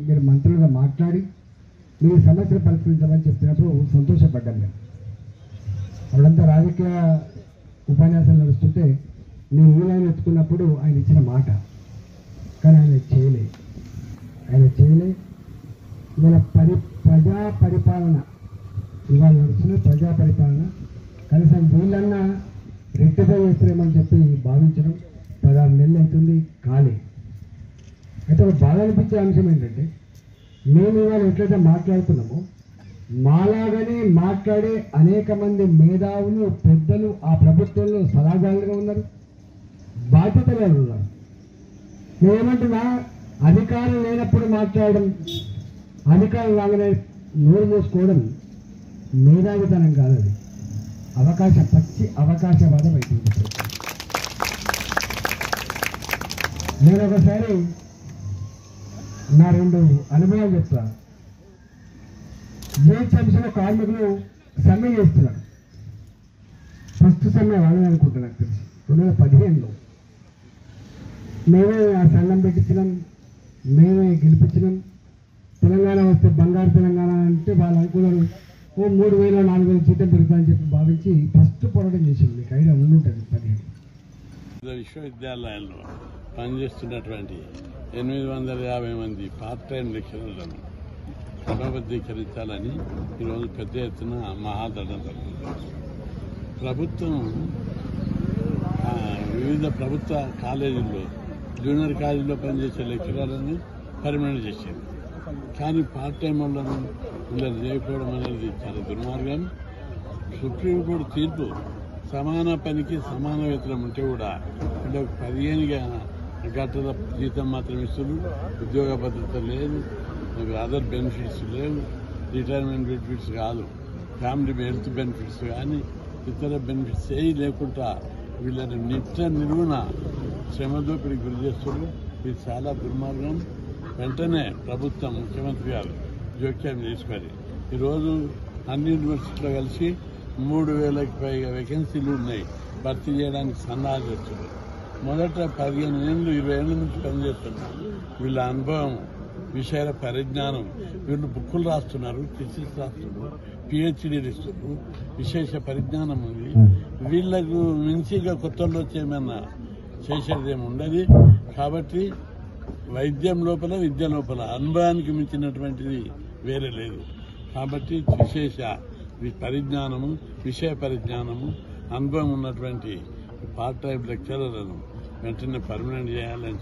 మీరు మంత్రులుగా మాట్లాడి మీ సమస్యలు పరిష్కరించమని చెప్పినప్పుడు సంతోషపడ్డాను నేను. అప్పుడంతా రాజకీయ ఉపన్యాసాలు నడుస్తుంటే నేను ఊళ్ళని ఎత్తుకున్నప్పుడు ఆయన ఇచ్చిన మాట, కానీ ఆయన చేయలే. ఇవాళ ప్రజా పరిపాలన ఇవాళ నడుస్తున్న ప్రజా పరిపాలన కనీసం వీళ్ళన్నా రెక్టిఫై చేస్తారేమని చెప్పి భావించడం 16 నెలలు అవుతుంది, కాలే. అయితే ఒక బాధ అనిపించే అంశం ఏంటంటే, మేము ఇవాళ ఎట్లయితే మాట్లాడుతున్నామో మాలాగానే మాట్లాడే అనేక మంది మేధావులు పెద్దలు ఆ ప్రభుత్వంలో సలహాదారులుగా ఉన్నారు, బాధ్యతలు ఉన్నారు. నేనేమంటున్నా, అధికారం లేనప్పుడు మాట్లాడడం, అధికారం లాగానే నోరు మూసుకోవడం మేధావితనం కాదు, అది పచ్చి అవకాశవాదం అవుతుంది. నేను ఒకసారి నా 2 అనుభవాలు చెప్తా. జిహెచ్ఎంసీలో కార్మికులు సమ్మె చేస్తున్నారు. ఫస్ట్ సమ్మె వాళ్ళని అనుకుంటున్నా, నాకు తెలిసి 2015లో మేమే ఆ సంఘం పెట్టించినాం, మేమే గెలిపించినాం. తెలంగాణ వస్తే బంగారు తెలంగాణ అంటే వాళ్ళు అనుకున్నారు 3000 4000 జీతం పెరుగుతాయని చెప్పి భావించి ఫస్ట్ పోరాటం చేసింది. మీకు ఐడియా ఉండుంటుంది. 15 విశ్వవిద్యాలయాల్లో పనిచేస్తున్నటువంటి 850 మంది పార్ట్ టైం లెక్చరర్లను క్రమబద్ధీకరించాలని ఈరోజు పెద్ద ఎత్తున మహాధరణ జరుగుతుంది. ప్రభుత్వం వివిధ ప్రభుత్వ కాలేజీల్లో జూనియర్ కాలేజీలో పనిచేసే లెక్చరర్లని పర్మనెంట్ చేసింది. కానీ పార్ట్ టైం వాళ్ళను వీళ్ళని చేయకపోవడం అనేది చాలా దుర్మార్గం. సుప్రీంకోర్టు తీర్పు సమాన పనికి సమాన వేతనం ఉంటే కూడా వీళ్ళకి 15 గంటల జీతం మాత్రం ఇస్తున్నారు. ఉద్యోగ భద్రత లేదు, అదర్ బెనిఫిట్స్ లేవు, రిటైర్మెంట్ బెనిఫిట్స్ కాదు, ఫ్యామిలీ హెల్త్ బెనిఫిట్స్ కానీ ఇతర బెనిఫిట్స్ ఏవి లేకుండా వీళ్ళని నిలువున శ్రమదోపిడికి గురి చేస్తున్నారు. ఇది చాలా దుర్మార్గం. వెంటనే ప్రభుత్వం, ముఖ్యమంత్రి గారు జోక్యం చేసుకొని ఈరోజు అన్ని యూనివర్సిటీలో కలిసి 3000కి పైగా వేకెన్సీలు ఉన్నాయి, భర్తీ చేయడానికి సన్నాహాలు చేస్తున్నారు. మొదట 15 ఏళ్ళు 20 ఏళ్ళ నుంచి పనిచేస్తున్నారు. వీళ్ళ అనుభవం, విషయాల పరిజ్ఞానం, వీళ్ళు బుక్కులు రాస్తున్నారు, థీసిస్ రాస్తున్నారు, పిహెచ్డీలు ఇస్తున్నారు, విశేష పరిజ్ఞానం ఉంది. వీళ్లకు మించిగా కొత్తలో వచ్చేమన్నా చేసేదేమి ఉండదు. కాబట్టి వైద్యం లోపల విద్య లోపల అనుభవానికి మించినటువంటిది వేరే లేదు. కాబట్టి విశేష పరిజ్ఞానము, విషయ పరిజ్ఞానము, అనుభవం ఉన్నటువంటి పార్ట్ టైం లెక్చరర్లను వెంటనే పర్మనెంట్ చేయాలని